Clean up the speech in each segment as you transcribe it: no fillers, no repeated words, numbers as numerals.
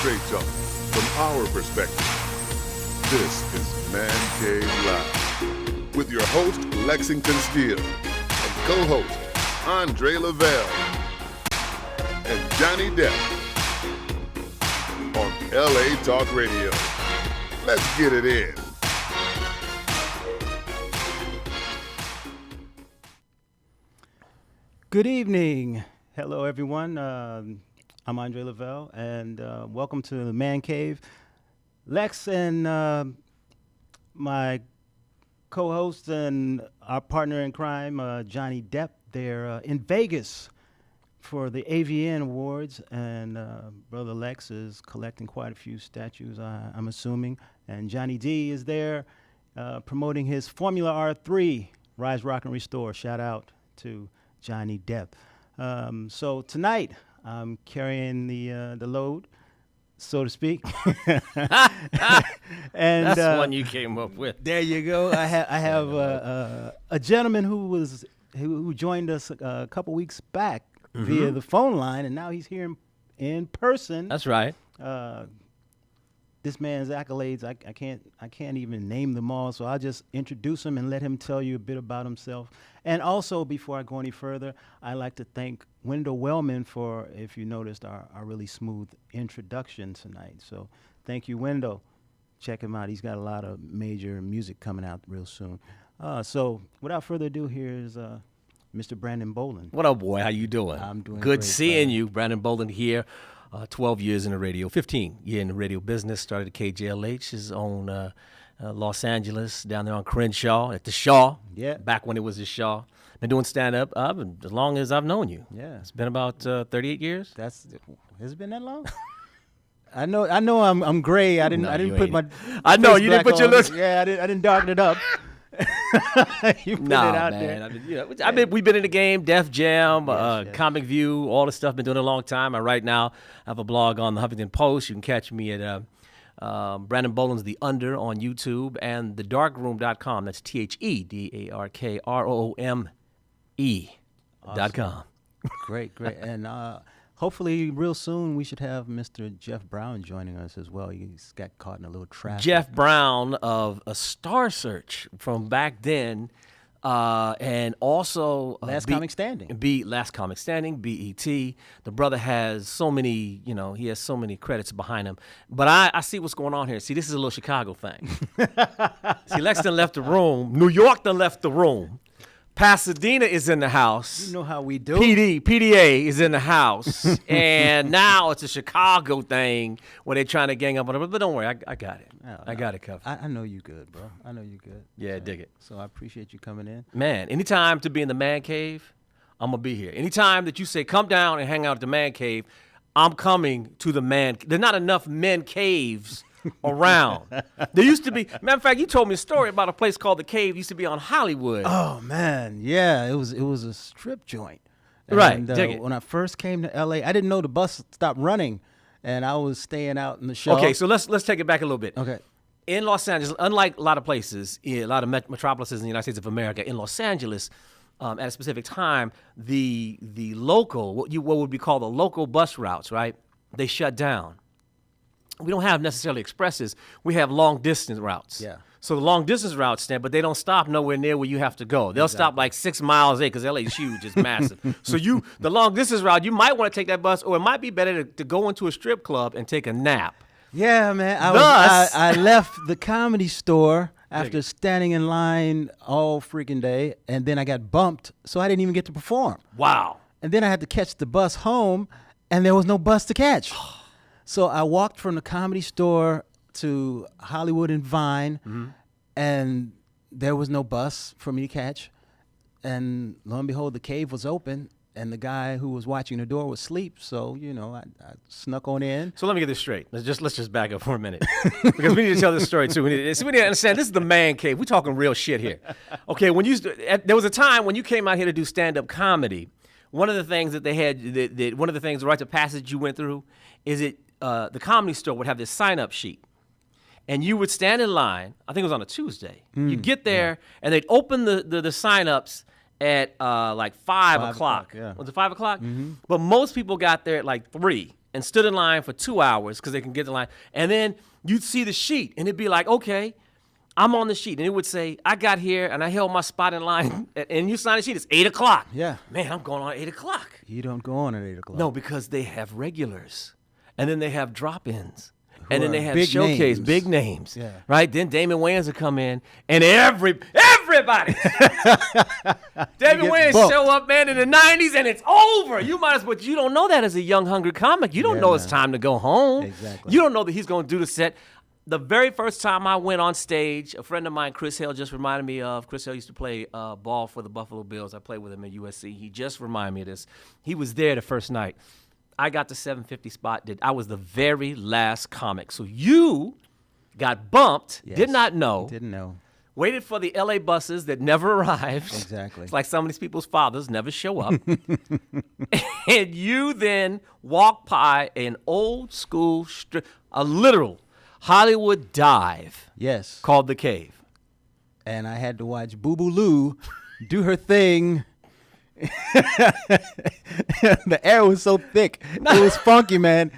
straight talk from our perspective. This is ManCave Live with your host, Lexington Steele, and co-host, Andre Lavelle, and Johnny Depp on LA Talk Radio. Let's get it in. Good evening. Hello, everyone. I'm Andre Lavelle, and welcome to the ManCave. Lex and my co-host and our partner in crime, Johnny Depp, they're in Vegas for the AVN Awards, and Brother Lex is collecting quite a few statues, I'm assuming, and Johnny D is there promoting his Formula R3, Rise, Rock, and Restore. Shout out to Johnny Depp. So tonight, I'm carrying the load, so to speak. And that's one you came up with. There you go. I have a gentleman who joined us a couple weeks back via the phone line, and now he's here in person. That's right. This man's accolades, I can't even name them all, so I'll just introduce him and let him tell you a bit about himself. And also, before I go any further, I'd like to thank Wendell Wellman for, if you noticed, our really smooth introduction tonight. So thank you, Wendell. Check him out. He's got a lot of major music coming out real soon. So without further ado, here's Mr. Brandon Boland. What up, boy? How you doing? I'm doing good great, seeing brother. you. Brandon Boland here. 12 years in the radio, 15 years in the radio business. Started at KJLH, his own Los Angeles, down there on Crenshaw, at the Shaw. Yeah. Back when it was the Shaw. Been doing stand-up as long as I've known you. Yeah. It's been about 38 years. Has it been that long? I know. I'm gray. I didn't put my. I know face you didn't black put your on. list. Yeah, I didn't darken it up. You put it out man. there. We've been in the game, Def Jam, Yes. Comic View, all this stuff. Been doing it a long time. And right now, I have a blog on the Huffington Post. You can catch me at Brandon Boland's The Under on YouTube and thedarkroom.com. That's TheDarkrome.com. Great. And hopefully, real soon, we should have Mr. Jeff Brown joining us as well. He's got caught in a little traffic. Jeff Brown of A Star Search from back then, and also Last Comic Standing. Last Comic Standing, BET. The brother has so many, he has so many credits behind him. But I see what's going on here. See, this is a little Chicago thing. See, Lex done left the room. New York done left the room. Pasadena is in the house. You know how we do. PDA is in the house. And now it's a Chicago thing where they're trying to gang up on it. But don't worry, I got it. I got it covered. I know you good, bro. I know you good. Yeah, dig it. So I appreciate you coming in. Man, anytime to be in the Man Cave, I'm going to be here. Anytime that you say, come down and hang out at the Man Cave, I'm coming to the Man. There's not enough Men Caves around. There used to be, matter of fact, you told me a story about a place called The Cave. It used to be on Hollywood. Oh man, yeah, it was a strip joint. Right, And, dig it. when I first came to LA, I didn't know the bus stopped running, and I was staying out in the Shaw. Okay, so let's take it back a little bit. Okay. In Los Angeles, unlike a lot of places, a lot of metropolises in the United States of America, in Los Angeles, at a specific time, the local, what would be called the local bus routes, right? They shut down. We don't have necessarily expresses. We have long distance routes. Yeah. So the long distance routes stand, but they don't stop nowhere near where you have to go. They'll stop like 6 miles in because LA is huge, it's massive. So the long distance route, you might want to take that bus, or it might be better to go into a strip club and take a nap. Yeah, man. Thus- I left the Comedy Store after standing in line all freaking day, and then I got bumped, so I didn't even get to perform. Wow. And then I had to catch the bus home, and there was no bus to catch. So I walked from the Comedy Store to Hollywood and Vine, and there was no bus for me to catch. And lo and behold, the cave was open, and the guy who was watching the door was asleep. So, I snuck on in. So let me get this straight. Let's just back up for a minute because we need to tell this story too. We need to understand this is the Man Cave. We're talking real shit here. Okay, there was a time when you came out here to do stand-up comedy. One of the things that they had, one of the things, the rites of passage you went through, is the Comedy Store would have this sign-up sheet. And you would stand in line, I think it was on a Tuesday. You'd get there, and they'd open the sign-ups, at like 5 o'clock. Yeah. Was it 5 o'clock? But most people got there at like 3 and stood in line for 2 hours because they can get the line. And then you'd see the sheet, and it'd be like, okay, I'm on the sheet. And it would say, I got here, and I held my spot in line. And you sign the sheet, it's 8 o'clock. Yeah. Man, I'm going on at 8 o'clock. You don't go on at 8 o'clock. No, because they have regulars, and then they have drop-ins, and then they have big showcase, names. big names, Yeah. right? Then Damon Wayans will come in, and everybody, Damon Wayans bumped. show up, man, in the 90s, and it's over. You might as well, but you don't know that as a young, hungry comic. You don't Yeah, know it's man. time to go home. Exactly. You don't know that he's going to do the set. The very first time I went on stage, a friend of mine, Chris Hale, just reminded me of. Chris Hale used to play ball for the Buffalo Bills. I played with him at USC. He just reminded me of this. He was there the first night. I got the 750 spot. I was the very last comic. So you got bumped, Yes. did not know, Didn't know. waited for the LA buses that never arrived. Exactly. It's like some of these people's fathers never show up. And you then walk by an old school, a literal Hollywood dive Yes. called The Cave. And I had to watch Boo Boo Lou do her thing. The air was so thick. It was funky, man.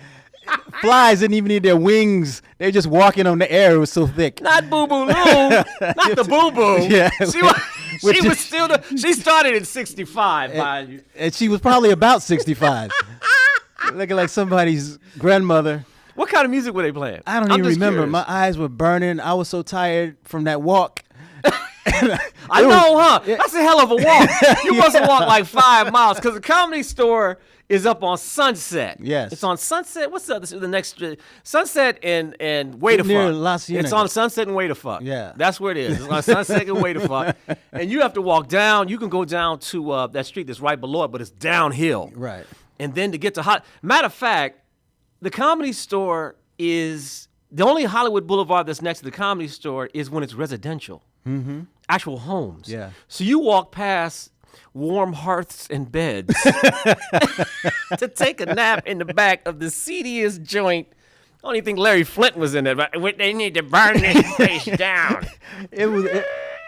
Flies didn't even need their wings. They're just walking on the air. It was so thick. Not Boo Boo Lou, not the Boo Boo. Yeah. She started in 65, mind you. And she was probably about 65. Looking like somebody's grandmother. What kind of music were they playing? I don't I'm even just remember. curious. My eyes were burning. I was so tired from that walk. I know, huh? That's a hell of a walk. You must have walked like 5 miles because the Comedy Store is up on Sunset. Yes. It's on Sunset. What's the next? Sunset and Way to Near Fuck. La It's Cienega. on Sunset and Way to Fuck. Yeah. That's where it is. It's on Sunset and Way to Fuck. And you have to walk down. You can go down to that street that's right below it, but it's downhill. Right. And then to get to matter of fact, the Comedy Store is the only Hollywood Boulevard that's next to the Comedy Store is when it's residential. Mm-hmm. Actual homes. Yeah. So you walk past warm hearths and beds to take a nap in the back of the seediest joint. I don't even think Larry Flint was in there. But they need to burn this place down.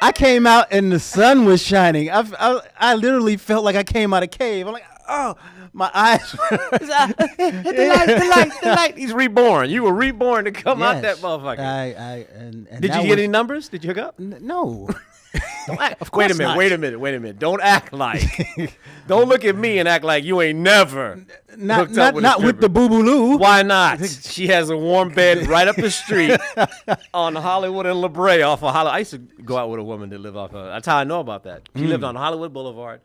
I came out and the sun was shining. I literally felt like I came out of cave. I'm like, oh, my eyes. the light. He's reborn. You were reborn to come out that Yes. motherfucker. And Did that you get was- any numbers? Did you hook up? No. Of course wait a minute, not. wait a minute. Don't act like. Don't look at me and act like you ain't never Not hooked up with a not with stripper. the Boo Boo Lou. Why not? She has a warm bed right up the street on Hollywood and La Brea off of Hollywood. I used to go out with a woman that lived off of. That's how I know about that. She lived on Hollywood Boulevard,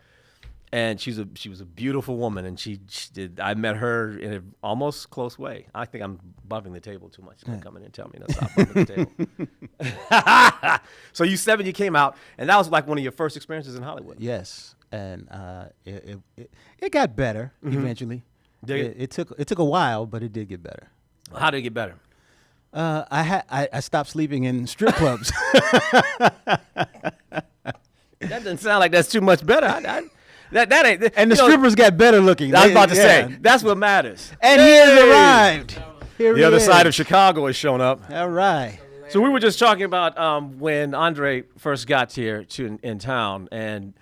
and she was a beautiful woman. And she did. I met her in an almost close way. I think I'm bumping the table too much. Don't come in and tell me to stop bumping the table. So you came out, and that was like one of your first experiences in Hollywood. Yes, and it got better eventually. Did It took a while, but it did get better. How did it get better? I stopped sleeping in strip clubs. That doesn't sound like that's too much better. That ain't. And the you know, strippers got better looking. I was about to Yeah. say that's what matters. And he has arrived. Here The he other is. side of Chicago has shown up. All right. So we were just talking about when Andre first got here in town, and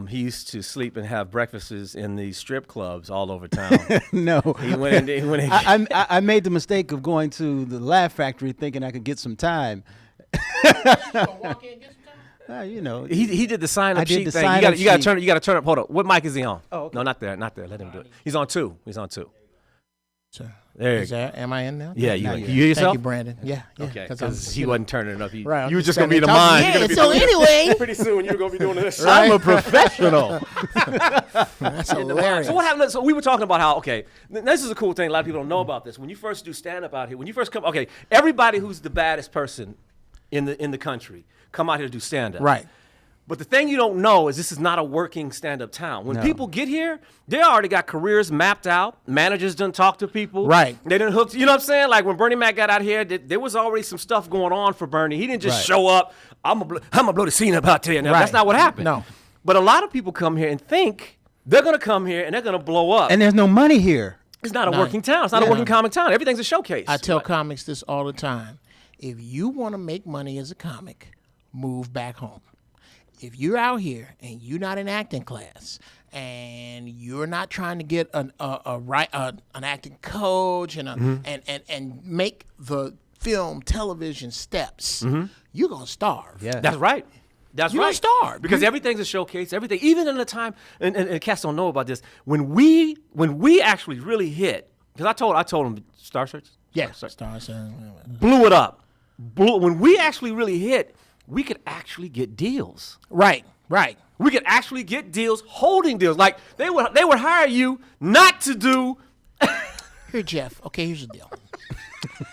he used to sleep and have breakfasts in these strip clubs all over town. No. He went in. I made the mistake of going to the Laugh Factory thinking I could get some time. You know. He did the sign I up did sheet the thing. sign-up You got to sheet. turn up. Hold up. What mic is he on? Oh, okay. No, not there. Let him do it. He's on 2. So, There you is go. that, am I in now? Yeah, Now you you're- hear yourself? Thank you, Brandon. Yeah. Okay, I'm- because he you know, wasn't turning it up. You I'm were just just going to be the standing mind. talking. You're Yeah, gonna be so doing anyway. pretty soon you're going to be doing this. Right. I'm a professional. That's hilarious. So what happened? So we were talking about how this is a cool thing. A lot of people don't know about this. When you first do stand up out here, when you first come, everybody who's the baddest person in the country come out here to do stand up. Right. But the thing you don't know is this is not a working stand-up town. When people get here, they already got careers mapped out. Managers done talk to people. Right. They done hooked. You know what I'm saying? Like when Bernie Mac got out here, there was already some stuff going on for Bernie. He didn't just Right. show up. I'm gonna blow the scene up out there. Now, Right. that's not what happened. No. But a lot of people come here and think they're gonna come here and they're gonna blow up. And there's no money here. It's not a None. working town. It's not a Yeah. working comic town. Everything's a showcase. I tell comics this all the time. If you want to make money as a comic, move back home. if you're out here and you're not in acting class and you're not trying to get an acting coach and and make the film television steps, you're gonna starve. Yeah. That's right. That's You're right. gonna starve. Because everything's a showcase. Everything, even in the time, and cats don't know about this. When we actually really hit, because I told them Star Search. Yeah, Stars blew it up. When we actually really hit, we could actually get deals. Right. We could actually get deals, holding deals. Like they would hire you not to do. Here, Jeff. Okay, here's the deal.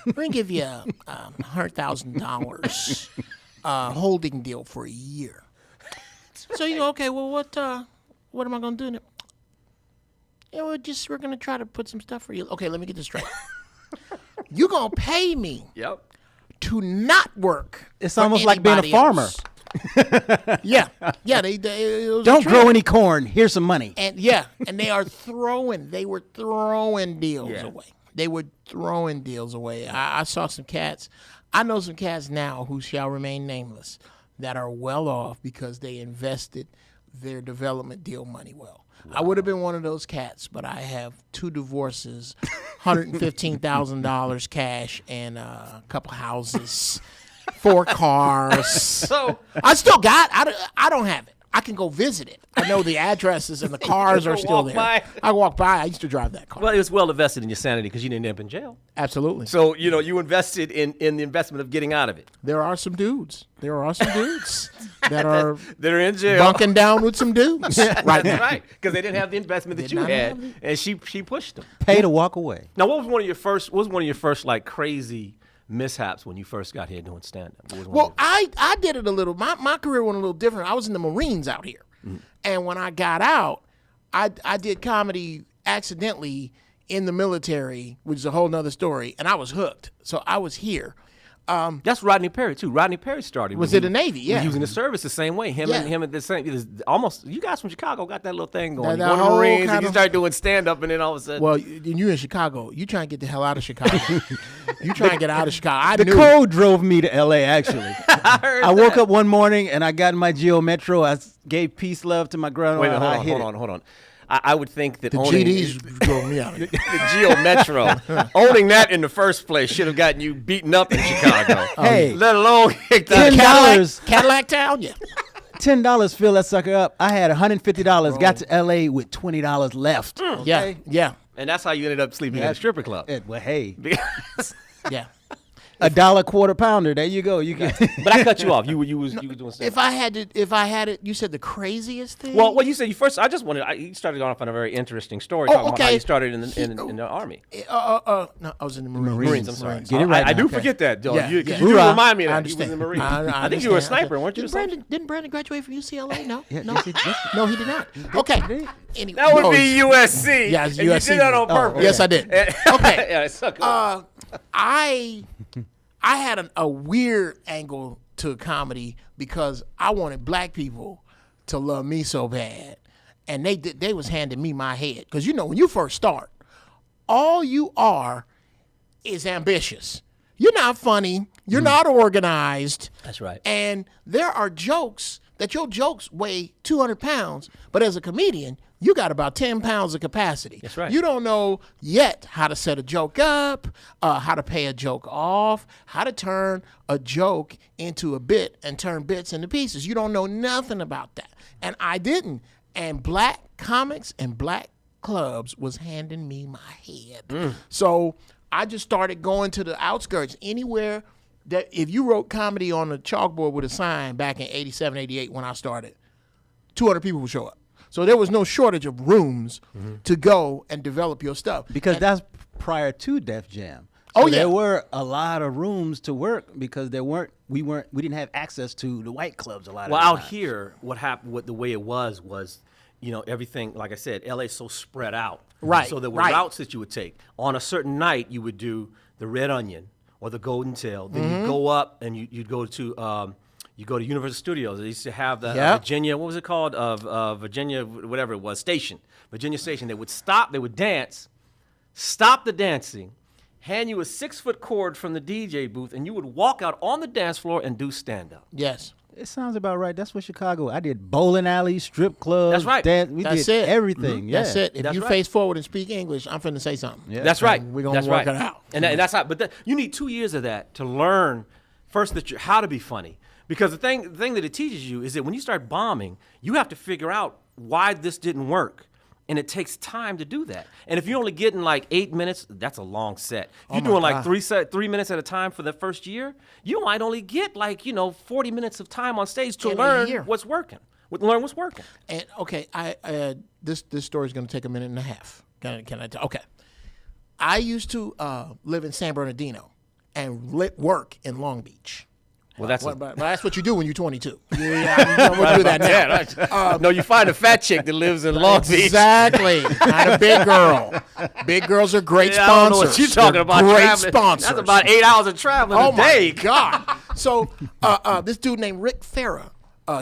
We're gonna give you $100,000 holding deal for a year. So you go, okay, well, what am I gonna do now? Yeah, we're gonna try to put some stuff for you. Okay, let me get this straight. You're gonna pay me Yep. to not work. It's for almost like being a anybody farmer. else. Yeah. It was a Don't grow trend. any corn. Here's some money. And they were throwing deals away. They were throwing deals away. I saw some cats. I know some cats now who shall remain nameless that are well off because they invested their development deal money well. Wow. I would have been one of those cats, but I have 2 divorces, $115,000 cash, and a couple houses, 4 cars. So I still got. I don't have it. I can go visit it. I know the addresses and the cars are still walk there. by. I walk by. I used to drive that car. well, it was well invested in your sanity because you didn't end up in jail. Absolutely. So you invested in the investment of getting out of it. There are some dudes. that are They're in jail. bunking down with some dudes right That's now. right, because they didn't have the investment that Did you not had, have it. and she pushed them. Pay to walk away. Now, what was one of your first like crazy mishaps when you first got here doing stand-up? Well, I did it a little. My career went a little different. I was in the Marines out here. And when I got out, I did comedy accidentally in the military, which is a whole nother story. And I was hooked. So I was here. That's Rodney Perry too. Rodney Perry started. Was when in the Navy, when yeah. he was in the service the same way. Him Yeah. and the same. It was almost. You guys from Chicago got that little thing going. That You go to the whole Marines and kind you of- start doing stand-up, and then all of a sudden, Well, you're in Chicago. You trying to get the hell out of Chicago. You trying to get out of Chicago. The code drove me to L.A., actually. I heard I woke that. up one morning and I got in my Geo Metro. I gave peace, love to my grandma. Wait a and minute, I hit it. hold on. I would think that The owning GDs drove me out. the Geo Metro, owning that in the first place should have gotten you beaten up in Chicago. Hey. let alone kicked out. $10. Cadillac Town, yeah. $10 fill that sucker up. I had $150. Got to L.A. with $20 left. Yeah. And that's how you ended up sleeping in a stripper club. Well, hey, Yeah. $1 quarter pounder. There you go. You can. But I cut you off. You was doing stand-up. If I had it, you said the craziest thing. Well, you said you first. I just wanted. You started off on a very interesting story talking about how okay. you started in the army. No, I was in the Marines. I'm sorry. Marines. Get it right I now. do Okay. forget that, though. Yeah, You yeah. do Hoorah. remind me of I that. He was in the understand. Marines. I think you were a understand. sniper, weren't you? or something? Didn't Brandon graduate from UCLA? No. Yeah, No. yes, yes. No, he did not. Okay. Anyway, That would no, be USC. Yeah, it's and USC. You did that on Oh, purpose. yes, I did. Okay. Yeah, it's so cool. I had a weird angle to comedy because I wanted black people to love me so bad, and they was handing me my head because when you first start, all you are is ambitious. You're not funny. You're not organized. That's right. And there are jokes that your jokes weigh 200 pounds, but as a comedian, you got about 10 pounds of capacity. That's right. You don't know yet how to set a joke up, how to pay a joke off, how to turn a joke into a bit and turn bits into pieces. You don't know nothing about that. And I didn't. And black comics and black clubs was handing me my head. So I just started going to the outskirts, anywhere that if you wrote comedy on a chalkboard with a sign back in 87, 88 when I started, 200 people would show up. So there was no shortage of rooms to go and develop your stuff. Because that's prior to Def Jam. Oh, So yeah. there were a lot of rooms to work because we didn't have access to the white clubs a lot Well, of out the time. here, what happened? What the way it was, everything. Like I said, LA's so spread out. Right, So there were right. routes that you would take. On a certain night, you would do the Red Onion or the Golden Tail. Then you'd go up and you'd go to. You go to Universal Studios. They used to have the Yep. Virginia. What was it called? Virginia, whatever it was, station. Virginia Station. They would stop. They would dance. Stop the dancing. Hand you a 6-foot cord from the DJ booth, and you would walk out on the dance floor and do stand up. Yes. It sounds about right. That's what Chicago. I did bowling alley, strip clubs. That's right. Dance. We That's did it. everything. Yeah. That's it. If That's you right. face forward and speak English, I'm finna say something. Yeah. That's right. We're gonna That's work right. it out. And that's how. But you need 2 years of that to learn first how to be funny. Because the thing that it teaches you is that when you start bombing, you have to figure out why this didn't work. And it takes time to do that. And if you're only getting like 8 minutes, that's a long set. If you're doing like 3 minutes at a time for the first year, you might only get like 40 minutes of time on stage to In a learn year. what's working. Learn what's working. And okay, this story is going to take a minute and a half. Can I tell? Okay, I used to live in San Bernardino and work in Long Beach. Well, that's But that's what you do when you're 22. Yeah, I'm gonna do that now. no, you find a fat chick that lives in Long Beach. Exactly, not a big girl. Big girls are great Yeah, I don't know sponsors. what you're talking They're about. Great traveling. sponsors. That's about 8 hours of traveling Oh a day. my God! So this dude named Rick Farah.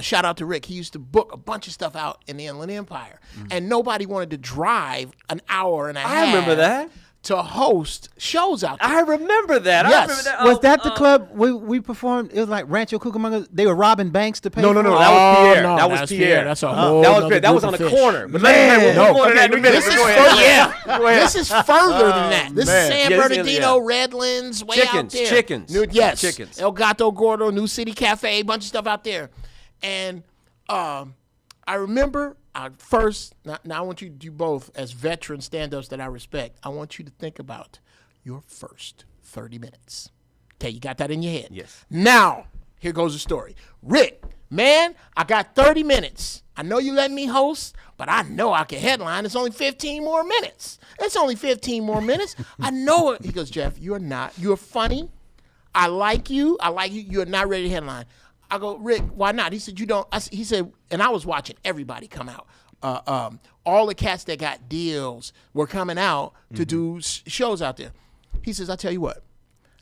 Shout out to Rick. He used to book a bunch of stuff out in the Inland Empire, and nobody wanted to drive an hour and a half. I remember that. To host shows out there. I remember that. Yes. I remember that. Was that the club we performed? It was like Rancho Cucamonga. They were robbing banks to pay. No, for that it? was Pierre. no, that was that's Pierre. Pierre. That's a whole that was nother Pierre. That group was on of the fish. corner. But Man. we'll No, go into that in a minute. This is Go ahead. This is further than that. This man. is San Yeah, this is- Bernardino, yeah. Redlands, way out Chickens, there. chickens. Yes. Chickens. El Gato Gordo, New City Cafe, a bunch of stuff out there. And I remember first, now I want you to do both as veteran stand-ups that I respect. I want you to think about your first 30 minutes. Okay, you got that in your head? Yes. Now, here goes the story. Rick, man, I got 30 minutes. I know you let me host, but I know I can headline. It's only 15 more minutes. It's only 15 more minutes. I know it. He goes, Jeff, you're funny. I like you. You're not ready to headline. I go, Rick, why not? He said, you don't. He said, and I was watching everybody come out. All the cats that got deals were coming out to do shows out there. He says, I'll tell you what,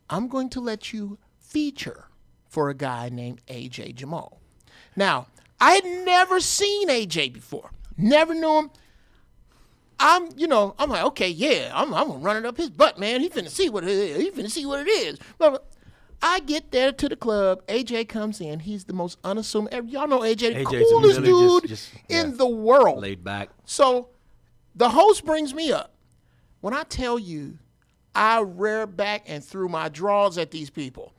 I'm going to let you feature for a guy named A.J. Jamal. Now, I had never seen A.J. before. Never knew him. I'm like, okay, yeah, I'm gonna run it up his butt, man. He finna see what it is. But I get there to the club. AJ comes in. He's the most unassuming. Y'all know AJ, the AJ's coolest really dude just in the world. Laid back. So the host brings me up. When I tell you, I reared back and threw my drawers at these people.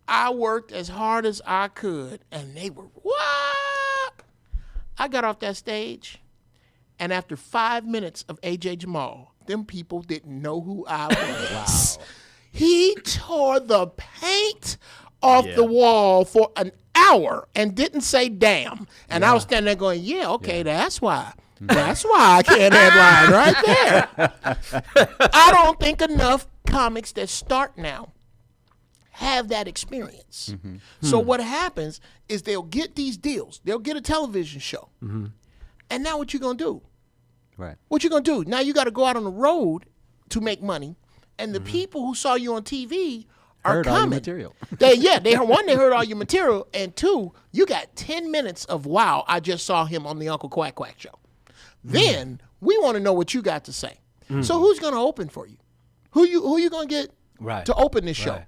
I worked as hard as I could, and they were, what? I got off that stage, and after 5 minutes of AJ Jamal, them people didn't know who I was. Wow. He tore the paint off the wall for an hour and didn't say damn. And I was standing there going, that's why. That's why I can't headline right there. I don't think enough comics that start now have that experience. Mm-hmm. So what happens is they'll get these deals. They'll get a television show. Mm-hmm. And now what you going to do? Right. What you going to do? Now you got to go out on the road to make money. And the people who saw you on TV are Heard coming. all your material. They heard all your material. And two, you got 10 minutes of, wow, I just saw him on the Uncle Quack Quack show. Then we want to know what you got to say. So who's going to open for you? Who you going to get to open this show?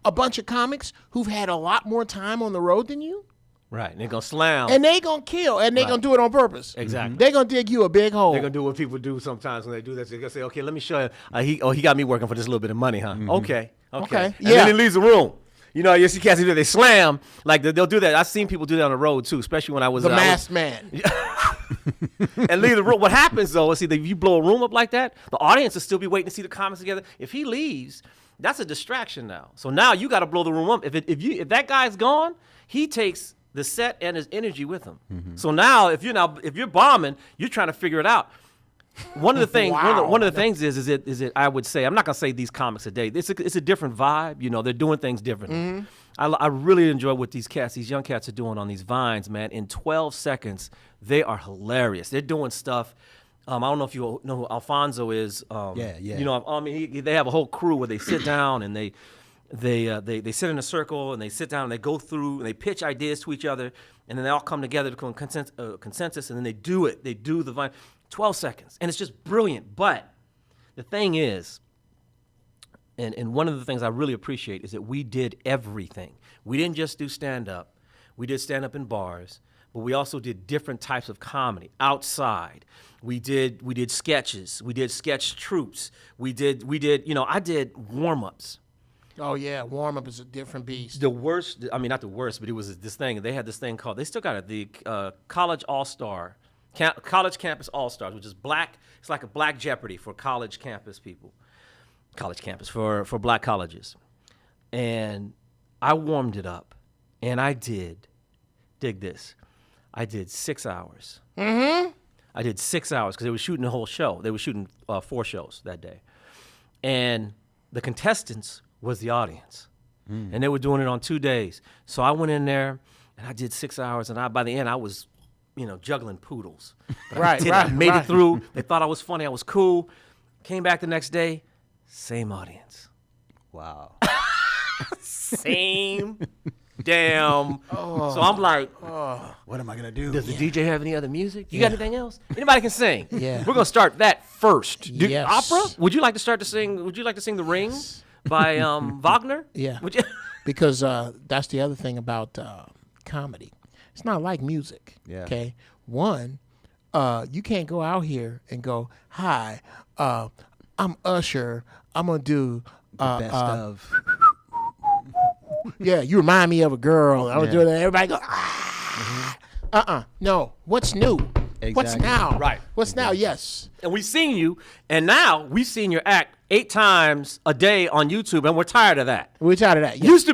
A bunch of comics who've had a lot more time on the road than you? Right. And they're going to slam. And they going to kill, and they going to do it on purpose. Exactly. They're going to dig you a big hole. They're going to do what people do sometimes when they do that. They're going to say, okay, let me show you. He got me working for this little bit of money, huh? Okay. And then he leaves the room. You know, you see cats do that. They slam. Like, they'll do that. I've seen people do that on the road, too, especially when I was... The masked man. And leave the room. What happens, though, is if you blow a room up like that, the audience will still be waiting to see the comics together. If he leaves, that's a distraction now. So now you got to blow the room up. If that guy's gone, he takes the set and his energy with him. Mm-hmm. So now, if you're bombing, you're trying to figure it out. One of the things, one of the things is it I would say, I'm not gonna say these comics today. It's a different vibe. You know, they're doing things differently. Mm-hmm. I really enjoy what these young cats are doing on these vines, man. In 12 seconds, they are hilarious. They're doing stuff. I don't know if you know who Alfonso is. Yeah. You know, I mean, they have a whole crew where they sit down and they sit in a circle and they sit down and they go through and they pitch ideas to each other and then they all come together to consensus and then they do it. They do the vine. 12 seconds. And it's just brilliant. But the thing is, and one of the things I really appreciate is that we did everything. We didn't just do stand-up. We did stand up in bars, but we also did different types of comedy outside. We did sketches. We did sketch troupes. We did I did warm-ups. Oh yeah, warm up is a different beast. The worst, I mean, not the worst, but it was this thing. They had this thing called, they still got it, the College All-Star, College Campus All-Stars, which is black. It's like a black Jeopardy for college campus people. College campus for black colleges. And I warmed it up, and I did, dig this, I did 6 hours. Mm-hmm. I did 6 hours because they were shooting the whole show. They were shooting 4 shows that day. And the contestants was the audience. And they were doing it on 2 days. So I went in there, and I did 6 hours, and by the end, I was, juggling poodles. But I made it through. They thought I was funny. I was cool. Came back the next day, same audience. Wow. Same damn. So I'm like, What am I gonna do? does the DJ have any other music? You got anything else? Anybody can sing. Yeah. We're gonna start that first. Yes. Opera? Would you like to start to sing? Would you like to sing The Ring by Wagner? Yeah. Would you? Because that's the other thing about comedy. It's not like music. Yeah. Okay. One, you can't go out here and go, "Hi, I'm Usher. I'm gonna do Best of. yeah. You remind me of a girl. I'm gonna do that." Everybody go, "Ah." No. What's new? What's Exactly. now? Right. What's now? Yes. And we've seen you, and now we've seen your act 8 times a day on YouTube, and we're tired of that. We're tired of that. Yeah. Used to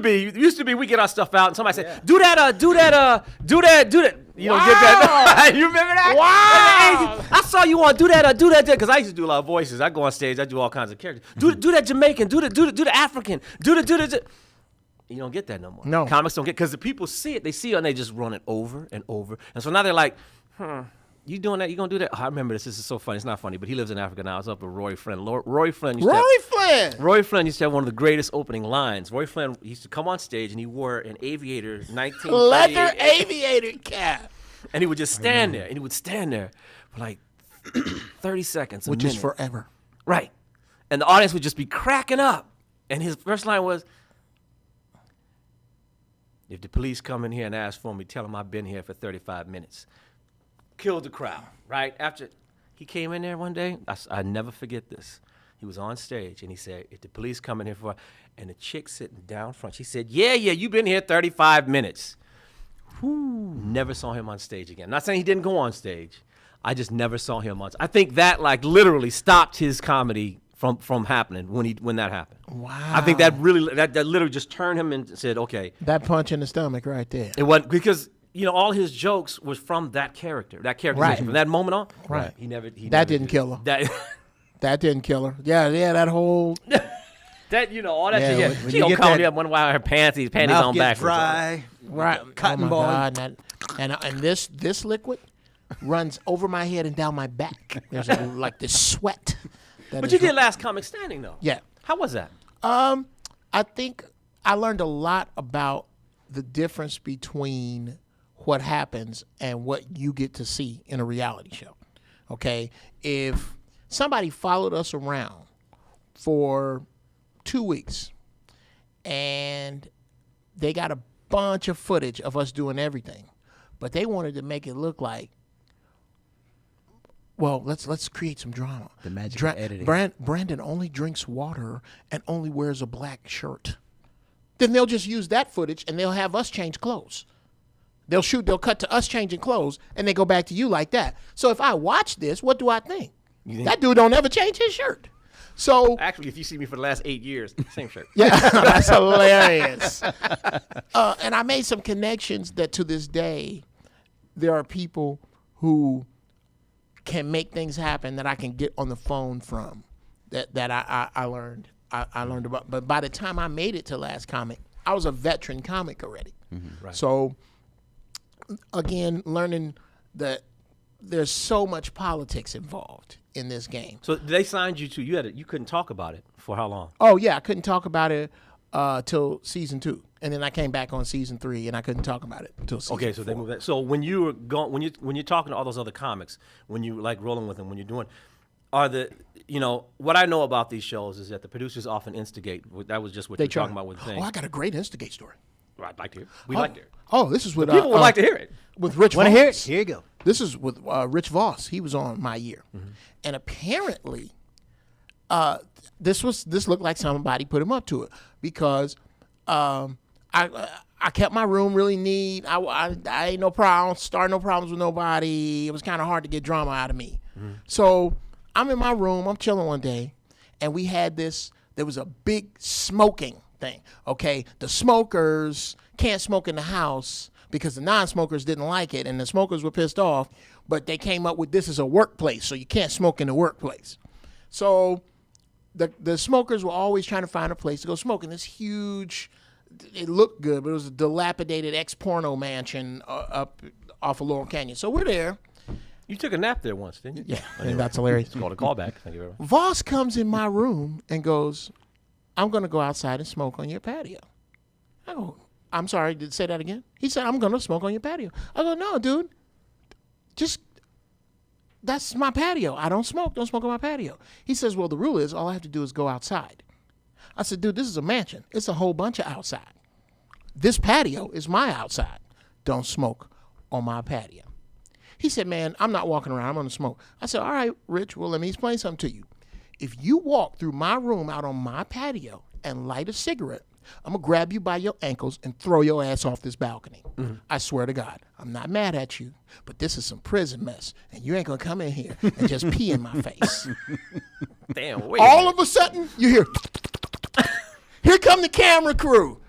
be we get our stuff out and somebody say, do that. You don't get that. You remember that? Wow. Hey, I saw you on do that, because I used to do a lot of voices. I go on stage, I do all kinds of characters. Do that Jamaican, do the African, do the. You don't get that no more. No. Comics don't get, because the people see it, and they just run it over and over. And so now they're like, you doing that? You gonna do that? Oh, I remember this. This is so funny. It's not funny, but he lives in Africa now. I was up with Roy Flynn. Roy Flynn used to have one of the greatest opening lines. Roy Flynn used to come on stage, and he wore an aviator 1938 Leather aviator cap. and he would just stand there, and he would stand there for like 30 seconds, Which is forever. right, and the audience would just be cracking up. And his first line was, "If the police come in here and ask for me, tell them I've been here for 35 minutes." Killed the crowd, right? After he came in there one day, I never forget this. He was on stage, and he said, "If the police come in here for," and the chick sitting down front, she said, yeah, you've been here 35 minutes. Whew, never saw him on stage again. Not saying he didn't go on stage. I just never saw him on stage. I think that like literally stopped his comedy from happening when that happened. Wow. I think that really, that literally just turned him and said, okay. That punch in the stomach right there. It wasn't, because all his jokes was from that character, Right. from that moment on. Right. He never didn't kill her. That, That didn't kill her. Yeah, that whole. all that Yeah, shit. Yeah. when She you gonna get call that me up, wonder why her panties Mouth on gets backwards. dry. Right. Cotton oh my ball. God. And this liquid runs over my head and down my back. There's like this sweat. But you did Last Comic Standing though. Yeah. How was that? I think I learned a lot about the difference between what happens and what you get to see in a reality show. Okay? If somebody followed us around for 2 weeks and they got a bunch of footage of us doing everything, but they wanted to make it look like, well, let's create some drama. The magic of editing. Brandon only drinks water and only wears a black shirt. Then they'll just use that footage and they'll have us change clothes. They'll cut to us changing clothes and they go back to you like that. So if I watch this, what do I think? That dude don't ever change his shirt. So Actually, if you see me for the last 8 years, same shirt. yeah, that's hilarious. And I made some connections that to this day, there are people who can make things happen that I can get on the phone from that I learned. I learned about. But by the time I made it to Last Comic, I was a veteran comic already. Mm-hmm. Right. So again, learning that there's so much politics involved in this game. So they signed you to, you couldn't talk about it for how long? Oh yeah, I couldn't talk about it till season 2, and then I came back on season 3, and I couldn't talk about it until season 4. Okay, so they moved that. So when you were going, when you're talking to all those other comics, when you like rolling with them, when you're doing, what I know about these shows is that the producers often instigate. That was just what you're talking about with the thing. Oh, I got a great instigate story. Well, I'd like to hear. We'd like to hear. Oh, this is with People would like to hear it. with Rich. Want to hear it? Voss. Here you go. This is with Rich Voss. He was on My Year, and apparently, this looked like somebody put him up to it because I kept my room really neat. I ain't no problem, start no problems with nobody. It was kind of hard to get drama out of me. So I'm in my room. I'm chilling one day, and we had this. There was a big smoking thing. Okay, the smokers can't smoke in the house because the non-smokers didn't like it, and the smokers were pissed off. But they came up with this is a workplace, so you can't smoke in the workplace. So the smokers were always trying to find a place to go smoke in this huge. It looked good, but it was a dilapidated ex-porno mansion up off of Laurel Canyon. So we're there. You took a nap there once, didn't you? Yeah, I think that's hilarious. It's called a callback. Thank you very much. Voss comes in my room and goes, I'm going to go outside and smoke on your patio. I go, I'm sorry, say that again? He said, I'm going to smoke on your patio. I go, no, dude, that's my patio. I don't smoke on my patio. He says, well, the rule is all I have to do is go outside. I said, dude, this is a mansion. It's a whole bunch of outside. This patio is my outside. Don't smoke on my patio. He said, man, I'm not walking around. I'm going to smoke. I said, all right, Rich, well, let me explain something to you. If you walk through my room out on my patio and light a cigarette, I'm going to grab you by your ankles and throw your ass off this balcony. I swear to God, I'm not mad at you, but this is some prison mess, and you ain't going to come in here and just pee in my face. Damn, wait. All of a sudden, you hear, here come the camera crew.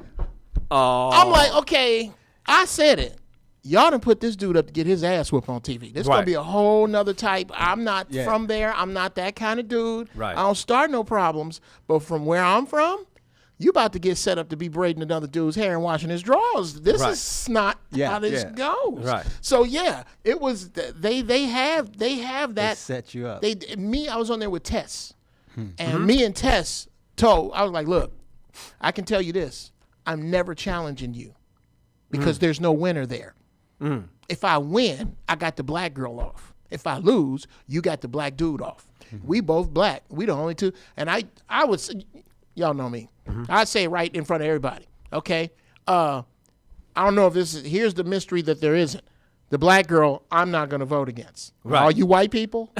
Oh. I'm like, okay, I said it. Y'all done put this dude up to get his ass whooped on TV. This gonna be a whole nother type. I'm not from there. I'm not that kind of dude. Right. I don't start no problems. But from where I'm from, you about to get set up to be braiding another dude's hair and washing his drawers. This is not how this goes. Right. So yeah, it was. They have that. They set you up. I was on there with Tess, and me and Tess told. I was like, look, I can tell you this. I'm never challenging you because there's no winner there. If I win, I got the black girl off. If I lose, you got the black dude off. We both black. We the only two. And I would say, y'all know me. I'd say right in front of everybody. Okay. I don't know if here's the mystery that there isn't. The black girl, I'm not going to vote against. Right. All you white people,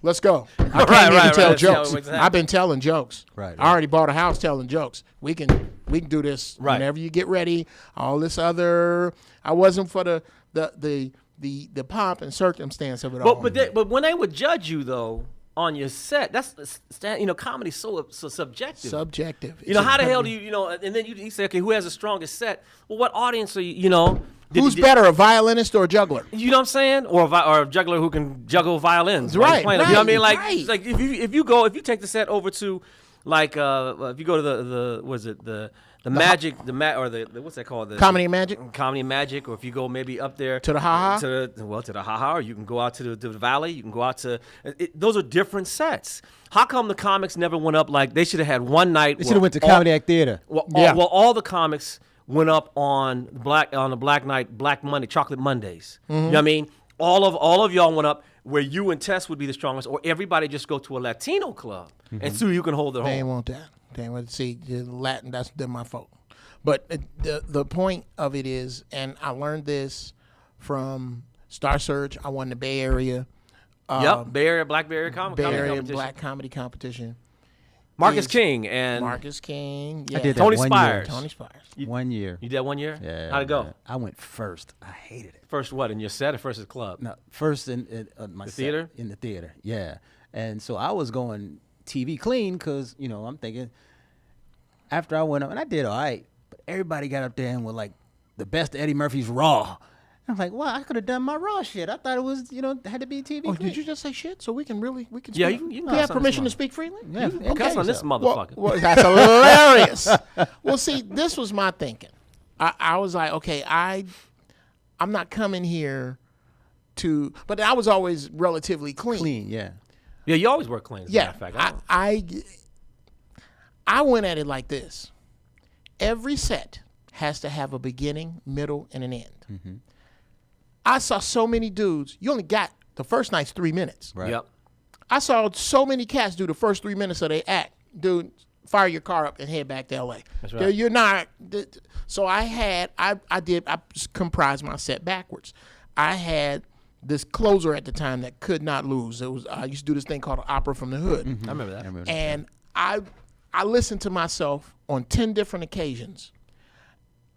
let's go. I can't even tell jokes. I've been telling jokes. Right. I already bought a house telling jokes. We can do this whenever you get ready. All this other, I wasn't for the pomp and circumstance of it all. But when they would judge you though on your set, that's comedy's so subjective. Subjective. How the hell do you And then you say, okay, who has the strongest set? Well, what audience are you? Who's better, a violinist or a juggler? You know what I'm saying? Or a juggler who can juggle violins. Right. You know what I mean? Like if you take the set over to if you go to the magic, what's that called? The Comedy and Magic? Comedy and Magic, or if you go maybe up there to the Ha-Ha? To the Ha-Ha, or you can go out to the Valley, you can go out to those are different sets. How come the comics never went up like they should have had one night? They should have went to Comedy Act Theater. All the comics went up on the Black Night, Black Monday, Chocolate Mondays. You know what I mean? All of y'all went up where you and Tess would be the strongest, or everybody just go to a Latino club and so you can hold their They home. ain't want that. They ain't want to see the Latin. That's my fault. But the point of it is, and I learned this from Star Search. I won the Bay Area. Bay Area Black Black Comedy Competition. Marcus King. Yeah. I did that Tony one Spires. year. Tony Spires. 1 year. You did that 1 year? Yeah. How'd it go? I went first. I hated it. First what, in your set or first at the club? No, first in my The set, theater? in the theater, yeah. And so I was going TV clean because, I'm thinking after I went up, and I did all right, but everybody got up there and were like the best of Eddie Murphy's Raw. I'm like, well, I could have done my Raw shit. I thought it was, had to be TV clean. Did you just say shit? So we can Yeah, speak? you We have permission to speak freely? Yeah, cuss on this motherfucker. Well, that's hilarious. Well, see, this was my thinking. I was like, okay, I'm not coming here but I was always relatively clean. Clean, yeah. Yeah, you always work clean, as a matter of fact. I went at it like this. Every set has to have a beginning, middle, and an end. Mm-hmm. I saw so many dudes. You only got the first night's 3 minutes. Right. Yep. I saw so many cats do the first 3 minutes of their act. Dude, fire your car up and head back to L.A. That's right. You're not. So I comprised my set backwards. I had this closer at the time that could not lose. I used to do this thing called Opera from the Hood. I remember that. And I listened to myself on 10 different occasions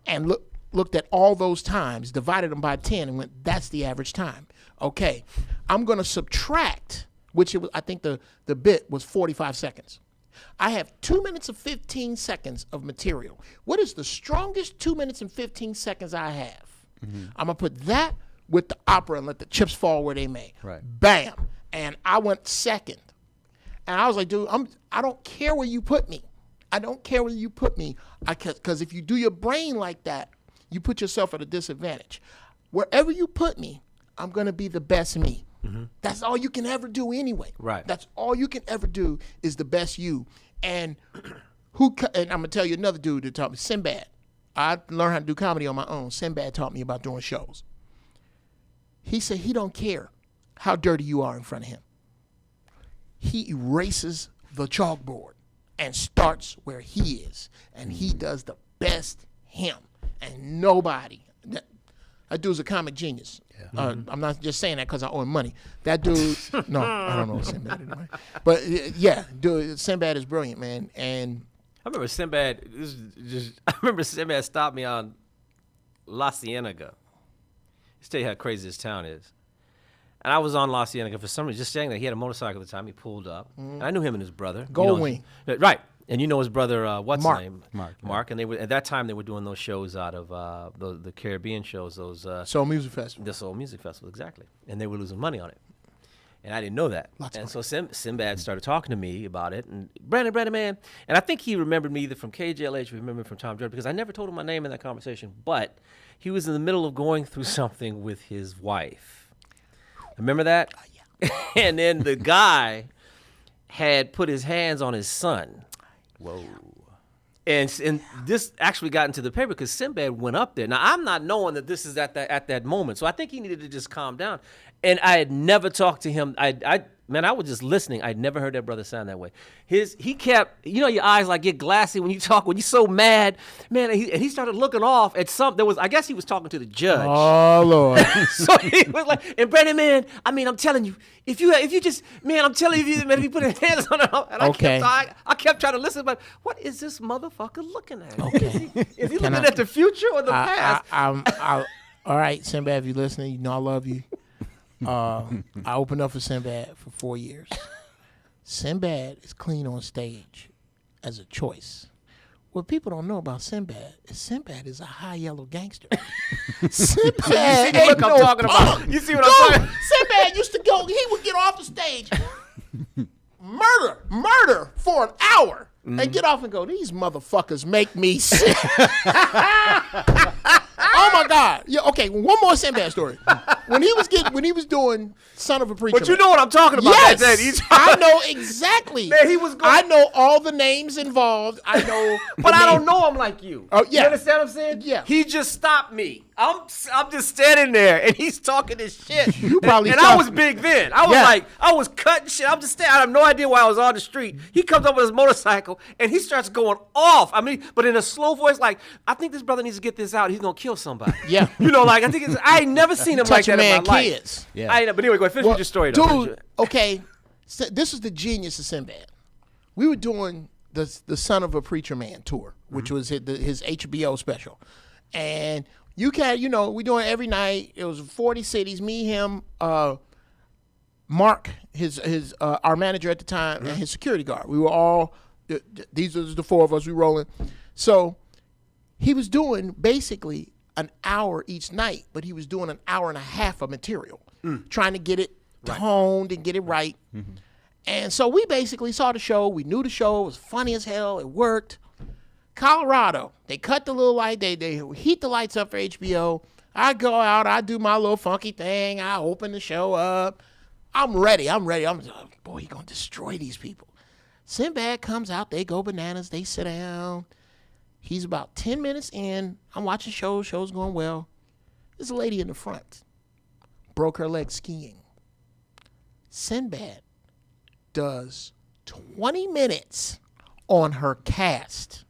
and looked at all those times, divided them by 10, and went, that's the average time. Okay, I'm going to subtract, which I think the bit was 45 seconds. I have 2 minutes and 15 seconds of material. What is the strongest 2 minutes and 15 seconds I have? I'm going to put that with the opera and let the chips fall where they may. Right. Bam. And I went second. And I was like, dude, I don't care where you put me. I don't care where you put me. Because if you do your brain like that, you put yourself at a disadvantage. Wherever you put me, I'm going to be the best me. That's all you can ever do anyway. Right. That's all you can ever do is the best you. And I'm going to tell you another dude that taught me, Sinbad. I learned how to do comedy on my own. Sinbad taught me about doing shows. He said he don't care how dirty you are in front of him. He erases the chalkboard and starts where he is. And he does the best him. And nobody. That dude's a comic genius. Yeah. I'm not just saying that because I owe him money. That dude, no, I don't know Sinbad anyway. But yeah, dude, Sinbad is brilliant, man. And I remember Sinbad. I remember Sinbad stopped me on La Cienega. Let's tell you how crazy this town is. And I was on La Cienega for some reason, just saying that he had a motorcycle at the time. He pulled up. And I knew him and his brother. Goldwing. Right. And you know his brother, what's Mark. his name? Mark. And they were at that time they were doing those shows out of the Caribbean shows, those Soul Music Festival. the Soul Music Festival, exactly. And they were losing money on it. And I didn't know that. So Sinbad started talking to me about it. And Brandon, man. And I think he remembered me either from KJLH or remembered me from Tom Jordan because I never told him my name in that conversation. But he was in the middle of going through something with his wife. Remember that? Yeah. And then the guy had put his hands on his son. Whoa. And this actually got into the paper because Sinbad went up there. Now, I'm not knowing that this is at that moment. So I think he needed to just calm down. And I had never talked to him. I was just listening. I'd never heard that brother sound that way. He kept, your eyes like get glassy when you talk, when you're so mad. Man, and he started looking off at I guess he was talking to the judge. Oh, Lord. So he was like, and Brandon, man, I'm telling you, if you just, man, I'm telling you, man, if you put his hands on it, and Okay. I kept trying to listen, but what is this motherfucker looking at? Okay. Is he looking at the future or the past? All right, Sinbad, if you're listening, you know I love you. I opened up for Sinbad for 4 years. Sinbad is clean on stage as a choice. What people don't know about Sinbad is a high yellow gangster. Sinbad You see what I'm talking about? You see what I'm talking? Sinbad used to go, he would get off the stage, murder for an hour, and get off and go, these motherfuckers make me sick. Oh my God! Yeah, okay. One more Sinbad story. When he was doing Son of a Preacher But you Man. know what I'm talking about. Yes, I know exactly. Man, he was going- I know all the names involved. I know, But I don't know him like you. Oh, yeah. You understand what I'm saying? Yeah. He just stopped me. I'm just standing there, and he's talking this shit. You probably and stopped I was big then. I was cutting shit. I'm just standing. I have no idea why I was on the street. He comes up with his motorcycle, and he starts going off. I mean, but in a slow voice, like, I think this brother needs to get this out. He's going to kill somebody. Yeah. Like, I ain't never seen him like Touching that in man my life. kids. Yeah. But anyway, go ahead. Finish with your story, though. Dude, okay. So this is the genius of Sinbad. We were doing the Son of a Preacher Man tour, which was his HBO special. And we doing it every night. It was 40 cities, me, him, Mark, his our manager at the time, and his security guard. We were all, these are the four of us, we rolling. So he was doing basically an hour each night, but he was doing an hour and a half of material, trying to get it toned and get it right. And so we basically saw the show. We knew the show. It was funny as hell. It worked. Colorado, they cut the little light. They heat the lights up for HBO. I go out. I do my little funky thing. I open the show up. I'm ready. Boy, he going to destroy these people. Sinbad comes out. They go bananas. They sit down. He's about 10 minutes in. I'm watching shows. Show's going well. There's a lady in the front. Broke her leg skiing. Sinbad does 20 minutes on her cast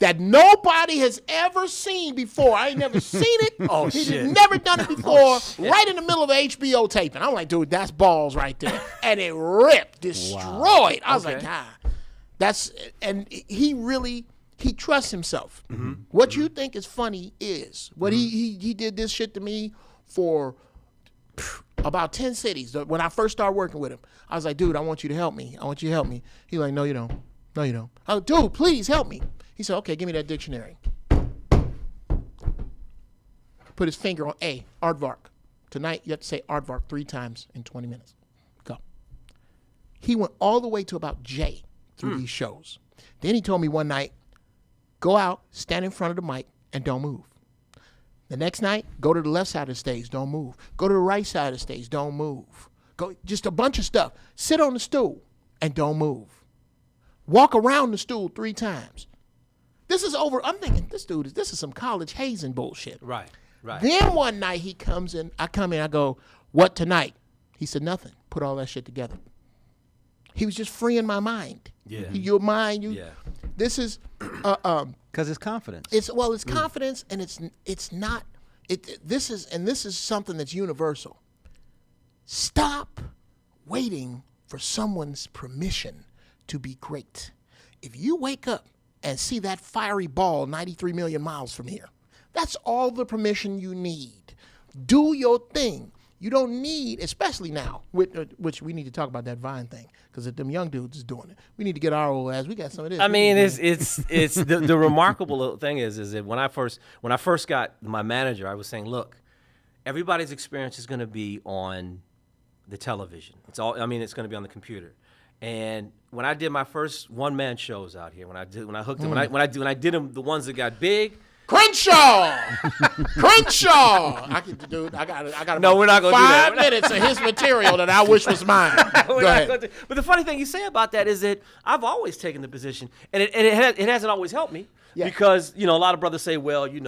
that nobody has ever seen before. I ain't never seen it. Oh, He's shit. never done it before. Right in the middle of HBO taping. I'm like, dude, that's balls right there. And it ripped, destroyed. I was like, and he trusts himself. What you think is funny is what he did this shit to me for about 10 cities. When I first started working with him, I was like, dude, I want you to help me. I want you to help me. He's like, no, you don't. No, you don't. I was like, dude, please help me. He said, okay, give me that dictionary. Put his finger on A, aardvark. Tonight, you have to say aardvark 3 times in 20 minutes. Go. He went all the way to about J through these shows. Then he told me one night, go out, stand in front of the mic, and don't move. The next night, go to the left side of the stage, don't move. Go to the right side of the stage, don't move. Go, just a bunch of stuff. Sit on the stool and don't move. Walk around the stool 3 times. This is over. I'm thinking, this is some college hazing bullshit. Right. Then one night he comes in, I come in, I go, what tonight? He said, nothing. Put all that shit together. He was just freeing my mind. Yeah. Your mind, this is, Because it's confidence. it's confidence, and it's not, this is something that's universal. Stop waiting for someone's permission to be great. If you wake up and see that fiery ball 93 million miles from here, that's all the permission you need. Do your thing. You don't need, especially now, which we need to talk about that Vine thing, because if them young dudes is doing it, we need to get our old ass. We got some of this. I mean, it's the remarkable thing is that when I first got my manager, I was saying, look, everybody's experience is going to be on the television. It's going to be on the computer. And when I did my first one-man shows out here, when I did them, the ones that got big. Crenshaw. I got. No, we're not gonna do that. 5 minutes of his material that I wish was mine. Go ahead. But the funny thing you say about that is that I've always taken the position, and it hasn't always helped me. Yeah. Because a lot of brothers say, well, we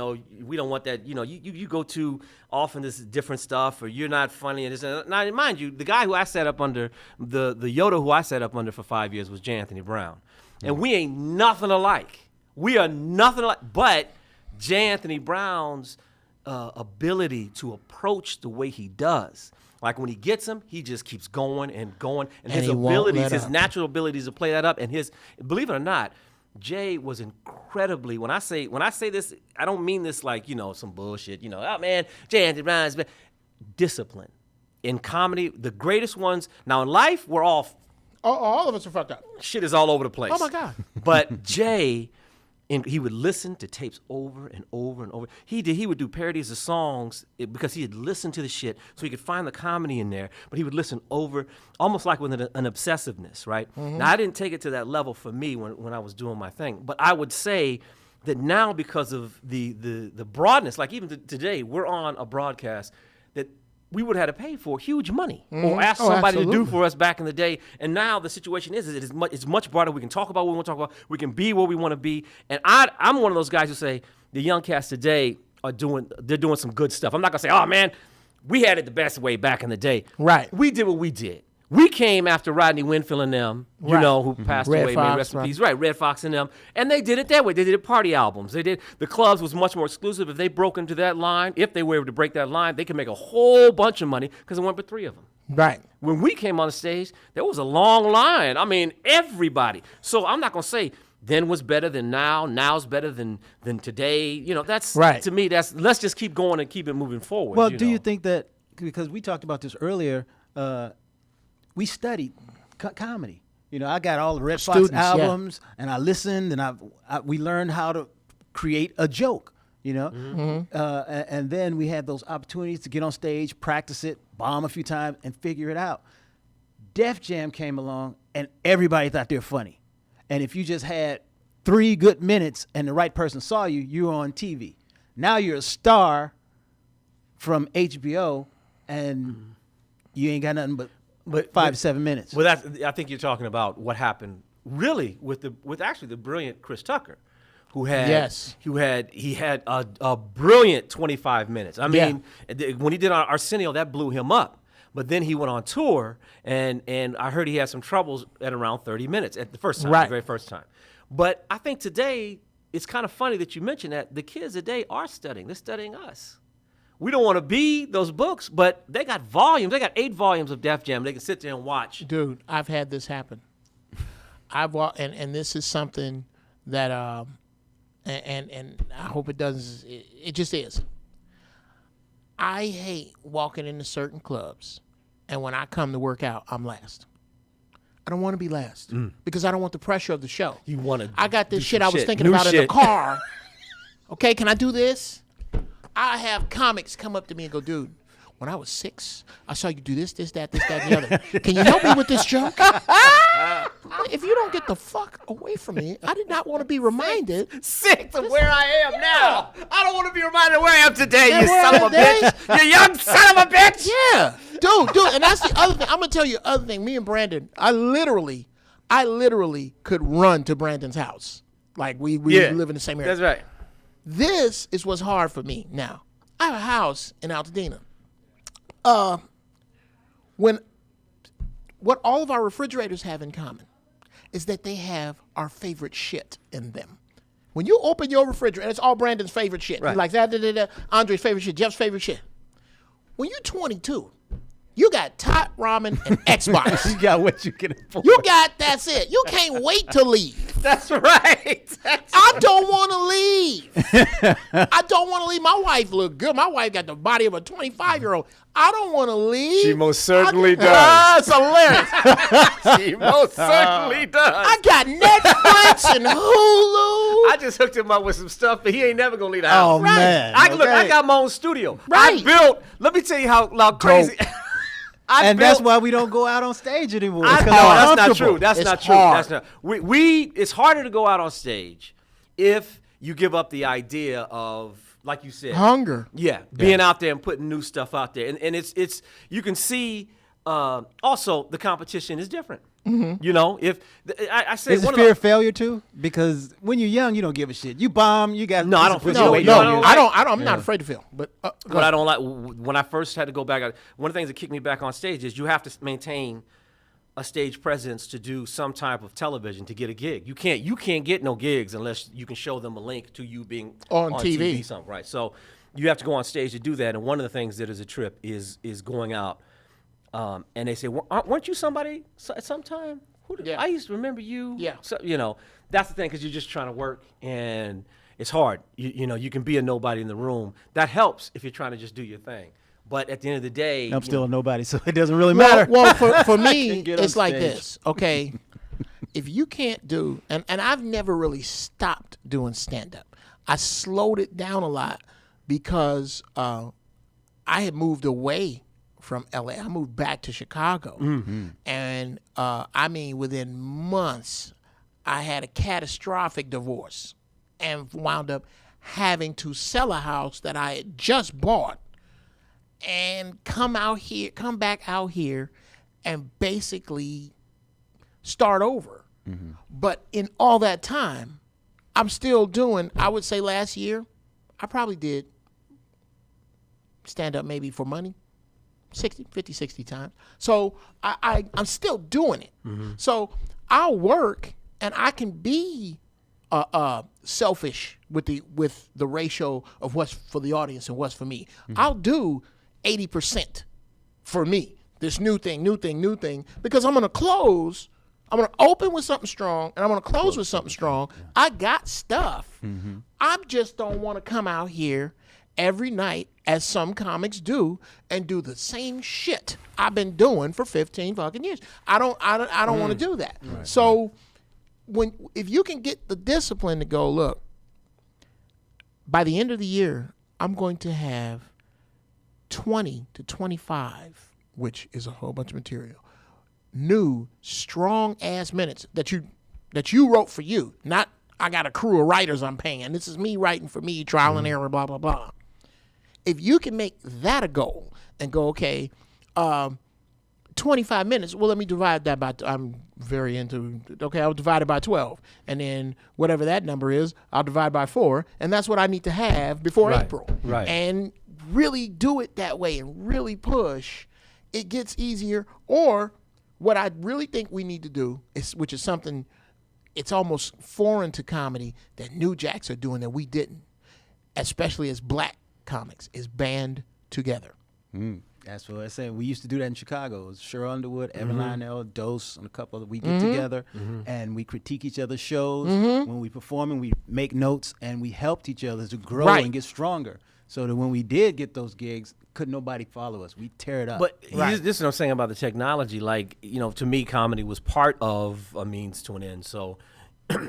don't want that. You go too often this different stuff, or you're not funny. And this. Now, mind you, the guy who I set up under, the Yoda who I set up under for 5 years was J. Anthony Brown, and we ain't nothing alike. We are nothing alike, but J. Anthony Brown's ability to approach the way he does. Like when he gets him, he just keeps going and going, and his abilities, his natural abilities to play that up, and believe it or not, Jay was incredibly. When I say this, I don't mean this like some bullshit. Oh man, J. Anthony Brown is discipline in comedy. The greatest ones. Now in life, we're all of us are fucked up. Shit is all over the place. Oh my God! But Jay. And he would listen to tapes over and over and over. He would do parodies of songs because he had listened to the shit, so he could find the comedy in there. But he would listen over, almost like with an obsessiveness, right? Mm-hmm. Now I didn't take it to that level for me when I was doing my thing, but I would say that now because of the broadness, like even today, we're on a broadcast that we would have had to pay for huge money or ask somebody to do for us back in the day. And now the situation is it's much broader. We can talk about what we want to talk about. We can be where we want to be. And I'm one of those guys who say the young cats today they're doing some good stuff. I'm not going to say, oh, man, we had it the best way back in the day. Right. We did what we did. We came after Rodney Winfield and them, who passed away, may rest in peace. Right, Red Fox and them. And they did it that way. They did it party albums. The clubs was much more exclusive. If they broke into that line, if they were able to break that line, they could make a whole bunch of money because there weren't but 3 of them. Right. When we came on the stage, there was a long line. I mean, everybody. So I'm not going to say then was better than now, now's better than today. That's right. To me, let's just keep going and keep it moving forward. Well, do you think that, because we talked about this earlier, we studied comedy. I got all the Red Fox albums, and I listened, and we learned how to create a joke. And then we had those opportunities to get on stage, practice it, bomb a few times, and figure it out. Def Jam came along, and everybody thought they were funny. And if you just had 3 good minutes and the right person saw you, you were on TV. Now you're a star from HBO, and you ain't got nothing but 5 to 7 minutes. Well, I think you're talking about what happened really with actually the brilliant Chris Tucker, who had a brilliant 25 minutes. I mean, when he did Arsenio, that blew him up. But then he went on tour, and I heard he had some troubles at around 30 minutes at the first time, Right. the very first time. But I think today, it's kind of funny that you mentioned that. The kids today are studying. They're studying us. We don't want to be those books, but they got volumes. They got 8 volumes of Def Jam. They can sit there and watch. Dude, I've had this happen. And this is something that and I hope it doesn't. It just is. I hate walking into certain clubs, and when I come to work out, I'm last. I don't want to be last because I don't want the pressure of the show. You want to? I got this shit I was thinking New about in shit. the car. Okay, can I do this? I have comics come up to me and go, dude, when I was 6, I saw you do this, that, and the other. Can you help me with this joke? If you don't get the fuck away from me, I did not want to be reminded. 6 of where I am now. I don't want to be reminded of where I am today, And you where son I of a am today? bitch. You young son of a bitch. Yeah, dude, and that's the other thing. I'm gonna tell you the other thing. Me and Brandon, I literally could run to Brandon's house. Like we live in the same area. That's right. This is what's hard for me now. I have a house in Altadena. What all of our refrigerators have in common is that they have our favorite shit in them. When you open your refrigerator, and it's all Brandon's favorite shit. Right. Like that, Andre's favorite shit, Jeff's favorite shit. When you're 22, you got Tot Ramen and Xbox. You got what you can afford. You got, that's it. You can't wait to leave. That's right. I don't want to leave. I don't want to leave. My wife look good. My wife got the body of a 25-year-old. I don't want to leave. She most certainly does. Ah, it's hilarious. She most certainly does. I got Netflix and Hulu. I just hooked him up with some stuff, but he ain't never gonna leave the house. Oh, man. Look, I Okay. got my own studio. Right. I built. Let me tell you how crazy. And that's why we don't go out on stage anymore. No, It's 'cause we're that's not uncomfortable. true. That's It's not true. hard. That's not. We. It's harder to go out on stage if you give up the idea of, like you said, Hunger. Yeah, being out there and putting new stuff out there, and it's you can see. Also, the competition is different. Mm-hmm. You know, if I say Is it one fear of of failure too? Because when you're young, you don't give a shit. You bomb, you got No, I don't put feel your that weight way. on No, you. no, I don't. I'm not afraid to fail. But what I don't like when I first had to go back. One of the things that kicked me back on stage is you have to maintain a stage presence to do some type of television to get a gig. You can't get no gigs unless you can show them a link to you being On TV. something, right? So you have to go on stage to do that. And one of the things that is a trip is going out. And they say, weren't you somebody at some time? Yeah. I used to remember you. Yeah. So, that's the thing, because you're just trying to work, and it's hard. You can be a nobody in the room. That helps if you're trying to just do your thing. But at the end of the day, I'm still a nobody, so it doesn't really matter. Well, for me, Can get on it's like stage. this. Okay, if you can't do, and I've never really stopped doing stand-up. I slowed it down a lot because I had moved away from LA. I moved back to Chicago. And I mean, within months, I had a catastrophic divorce and wound up having to sell a house that I had just bought and come back out here and basically start over. But in all that time, I'm still doing, I would say last year, I probably did stand up maybe for money. 50, 60 times. So I'm still doing it. So I'll work and I can be selfish with the ratio of what's for the audience and what's for me. I'll do 80% for me. This new thing, because I'm going to close. I'm going to open with something strong and I'm going to close with something strong. I got stuff. I just don't want to come out here every night, as some comics do, and do the same shit I've been doing for 15 fucking years. I don't want to do that. So if you can get the discipline to go, look, by the end of the year, I'm going to have 20 to 25, which is a whole bunch of material, new strong ass minutes that you wrote for you, not I got a crew of writers I'm paying. This is me writing for me, trial and error, blah, blah, blah. If you can make that a goal and go, okay, 25 minutes, well, let me divide that by, I'm very into, okay, I'll divide it by 12. And then whatever that number is, I'll divide by 4. And that's what I need to have before Right, April. right. And really do it that way and really push. it gets easier. Or what I really think we need to do is, which is something, it's almost foreign to comedy that New Jacks are doing that we didn't, especially as black comics, is band together. That's what I said. We used to do that in Chicago. It was Cheryl Underwood, Evan Lionel, Dose, and a couple of we get together and we critique each other's shows. When we perform and we make notes and we helped each other to grow and get stronger. So that when we did get those gigs, couldn't nobody follow us. We tear it up. But this is what I'm saying about the technology. Like, you know, to me, comedy was part of a means to an end. So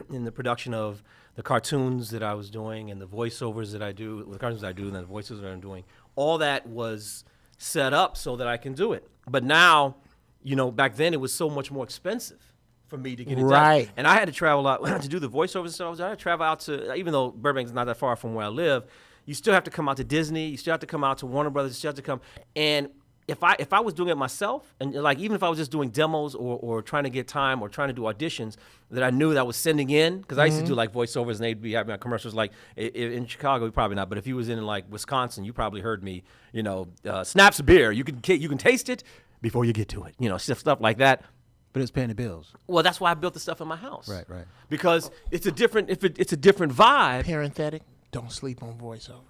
in the production of the cartoons that I was doing and the voiceovers that I do, the cartoons I do and the voices that I'm doing, all that was set up so that I can do it. But now, you know, back then it was so much more expensive for me to get it done. And I had to travel out to do the voiceovers and stuff. I had to travel out to, even though Burbank's not that far from where I live, you still have to come out to Disney. You still have to come out to Warner Brothers. You still have to come. And if I was doing it myself, and like even if I was just doing demos or trying to get time or trying to do auditions that I knew that I was sending in, because I used to do like voiceovers and they'd be having commercials like in Chicago, probably not, but if he was in like Wisconsin, you probably heard me, you know, Snaps beer. You can taste it before you get to it. You know, stuff like that. But it's paying the bills. Well, that's why I built the stuff in my house. Right. Because it's a different it's a different vibe. Parenthetic, don't sleep on voiceover.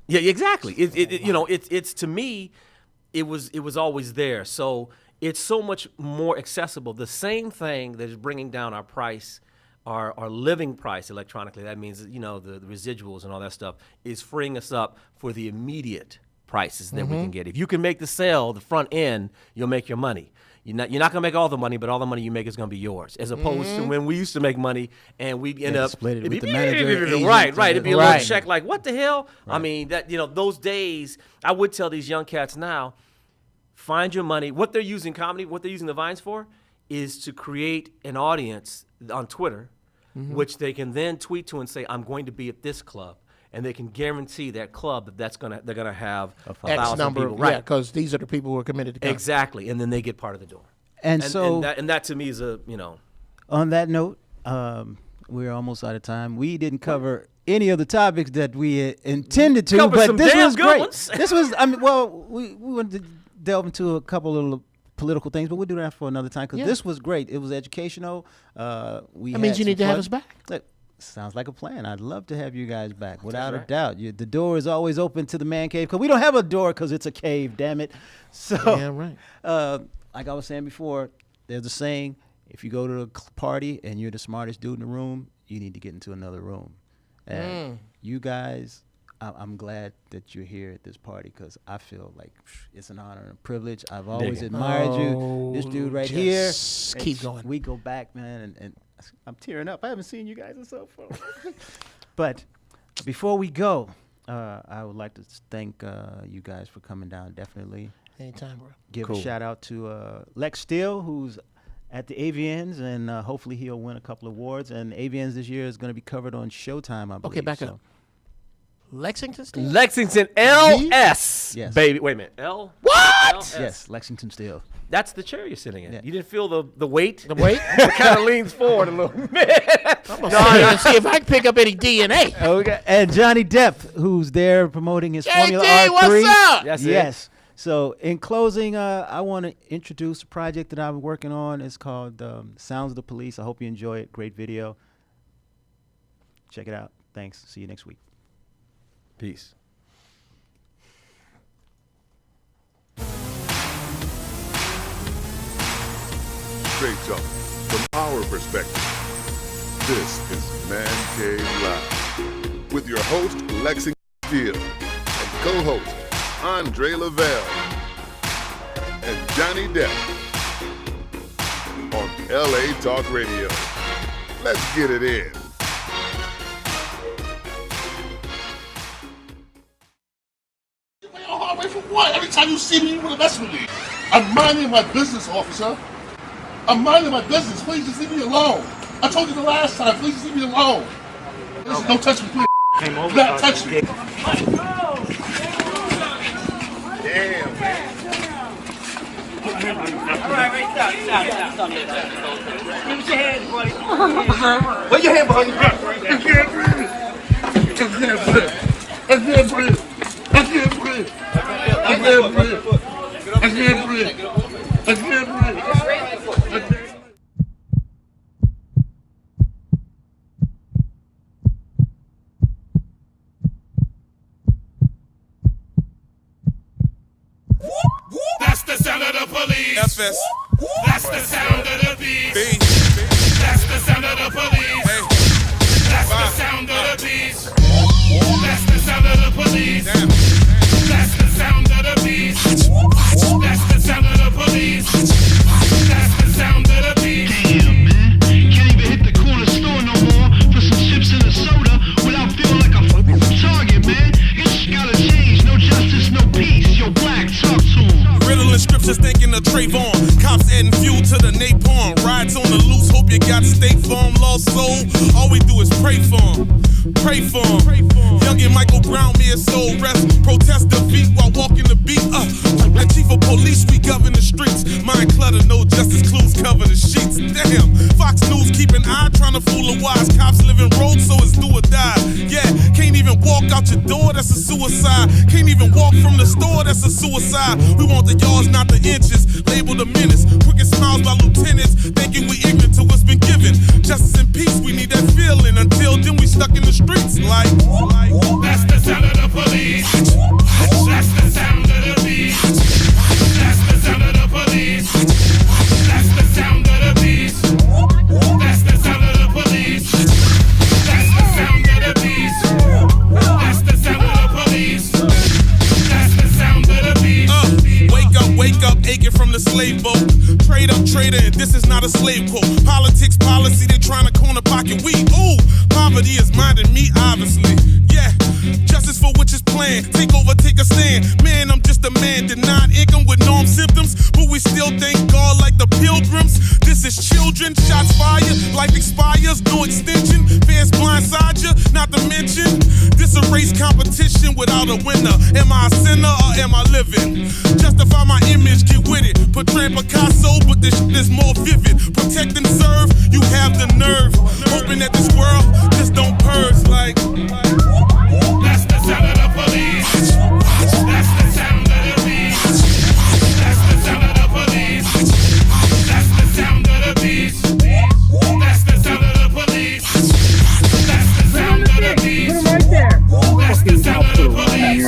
Yeah, exactly. It's to me, it was always there. So it's so much more accessible. The same thing that is bringing down our price, our living price electronically. That means, you know, the residuals and all that stuff is freeing us up for the immediate prices that we can get. If you can make the sale, the front end, you'll make your money. You're not gonna make all the money, but all the money you make is gonna be yours. As opposed to when we used to make money and we'd end up split it with the manager. Right. It'd be a little check like, what the hell? Right. I mean, that, you know, those days. I would tell these young cats now, find your money. What they're using comedy, what they're using the Vines for, is to create an audience on Twitter, which they can then tweet to and say, I'm going to be at this club. And they can guarantee that club they're gonna have X number, people. Right? Because these are the people who are committed to comedy. Exactly, and then they get part of the door. And so that to me is a, you know. On that note, we're almost out of time. We didn't cover any of the topics that we intended to, Cover but some this damn was good great. ones. This was, I mean, well, we wanted to delve into a couple of political things, but we'll do that for another time because this was great. It was educational. That means you need to have us back. Sounds like a plan. I'd love to have you guys back, without a doubt. The door is always open to the Man Cave because we don't have a door because it's a cave, damn it. So, like I was saying before, there's a saying, if you go to a party and you're the smartest dude in the room, you need to get into another room. And you guys, I'm glad that you're here at this party because I feel like it's an honor and a privilege. I've always admired you. This dude right here. Keep going. We go back, man, and I'm tearing up. I haven't seen you guys in so long. But before we go, I would like to thank you guys for coming down, definitely. Anytime, bro. Give a shout out to Lex Steele, who's at the AVNs, and hopefully he'll win a couple of awards. And AVNs this year is going to be covered on Showtime, I believe. Okay, back up. Lexington Steel? Lexington LS. Yes. Baby, wait a minute. L? What? LS. Yes, Lexington Steel. That's the chair you're sitting in. Yeah. You didn't feel the weight? The weight? It kind of leans forward a little bit. I'm going to see if I can pick up any DNA. Okay. And Johnny Depp, who's there promoting his Formula R3. What's up? Yes. So in closing, I want to introduce a project that I'm working on. It's called Sounds of the Police. I hope you enjoy it. Great video. Check it out. Thanks. See you next week. Peace. Straight up from our perspective. This is Man Cave Live with your host Lexington Steele and co-host Andre Lavelle and Johnny Depp on LA Talk Radio. Let's get it in. Wait for what? Every time you see me, you want to mess with me. I'm minding my business, officer. I'm minding my business. Please just leave me alone. I told you the last time. Please just leave me alone. Listen, don't touch me, please. Do not touch me. Damn, man. All right, stop. Give us your hands, buddy. Where your hand behind your back? I can't breathe. I can't breathe. I can't breathe. I can't breathe. I can't breathe. I can't breathe. manifest. That's the sound of the beast. That's the sound of the police. Hey. That's the sound of the beast. That's the sound of the police. Damn. That's the sound of the beast. That's the sound of the police. That's the sound of the beast. Damn, man. Can't even hit the corner store no more for some chips and a soda without feeling like a fucking target, man. It's gotta change. No justice, no peace. Yo, black, talk to him. Riddling scriptures thinking of Trayvon. Cops adding fuel to the napalm. Rides on the loose, hope you got State Farm, lost soul. All we do is pray for him. Pray for him. Youngin' Michael Brown, mere soul rest. Protest defeat while walking the beat. The chief of police, we govern the streets. Mind clutter, no justice, clues cover the sheets. Damn, Fox News keep an eye trying to fool the wise. Cops living road, so it's do or die. Yeah, can't even walk out your door, that's a suicide. Can't even walk from the store, that's a suicide. We want the yards, not the inches. Label the minutes. Crooked smiles by lieutenants, thinking we ignorant to what's been given. Justice and peace, we need that feeling. Until then, we stuck in the streets like. That's the sound of the police. That's the sound of the beast. That's the sound of the police. That's the sound of the beast. That's the sound of the police. That's the sound of the beast. That's the sound of the police. That's the sound of the beast. Wake up, aching from the slave boat. Trade up, trader, and this is not a slave quote. Politics, policy, they trying to corner pocket we. Ooh, poverty is minding me, obviously. Yeah, justice for which is planned. Take over, take a stand. Man, I'm just a man, denied income with norm symptoms, but we still thank God like the pilgrims. This is children, shots fired, life expires, no extension. Fans blindside you, not to mention this a race competition without a winner. Am I a sinner or am I living? Justify my image, get with it. Portray Picasso, but this shit is more vivid. Protect and serve, you have the nerve. Hoping that this world just don't purge like. That's the sound of the police. That's the sound of the beast. That's the sound of the police. That's the sound of the beast. That's the sound of the police. That's the sound of the beast. Put him right there. That's the sound of the police.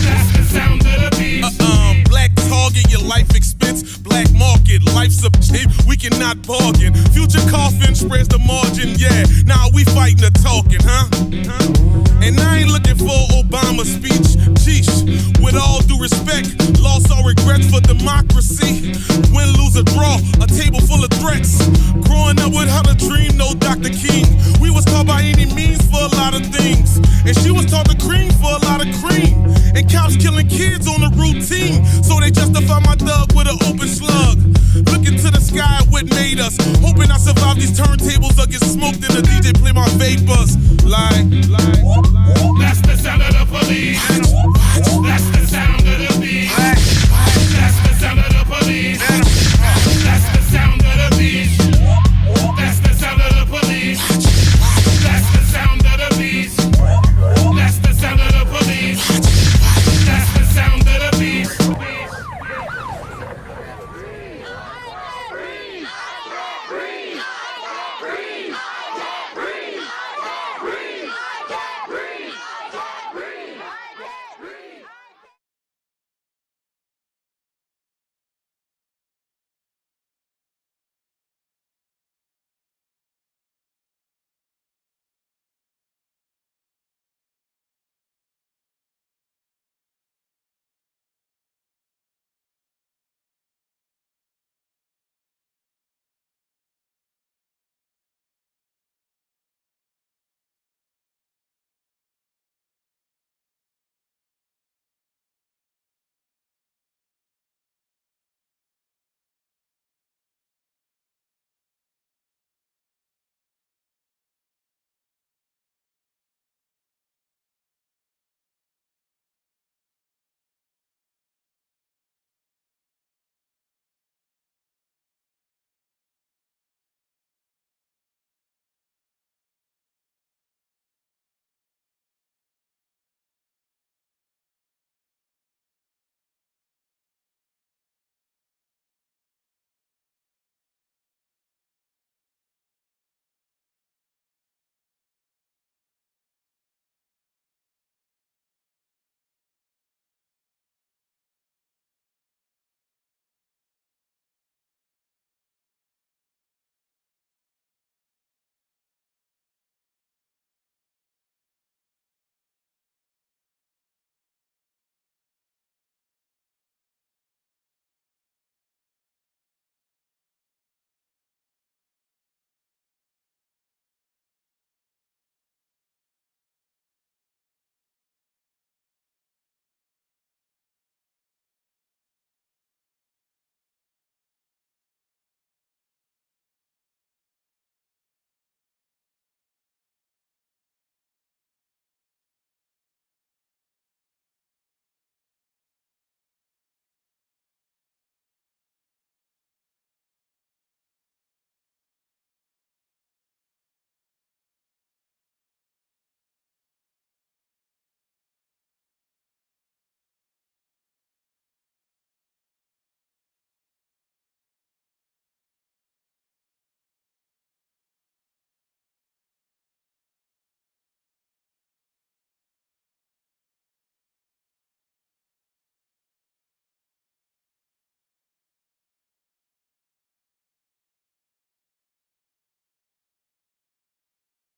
That's the sound of the beast. Black target, your life expense. Black market, life's a chip, we cannot bargain. Future coffin spreads the margin, yeah. Now we fighting the talking, huh? And I ain't looking for Obama's speech. Sheesh, with all due respect, lost all regrets for democracy. Win, lose, or draw, a table full of threats. Growing up with how to dream, no Dr. King. We was taught by any means for a lot of things. And she was taught to cream for a lot of cream. And cops killing kids on the routine. So they justify my thug with an open slug. Looking to the sky, what made us. Hoping I survive these turntables or get smoked and the DJ play my vapors. Like.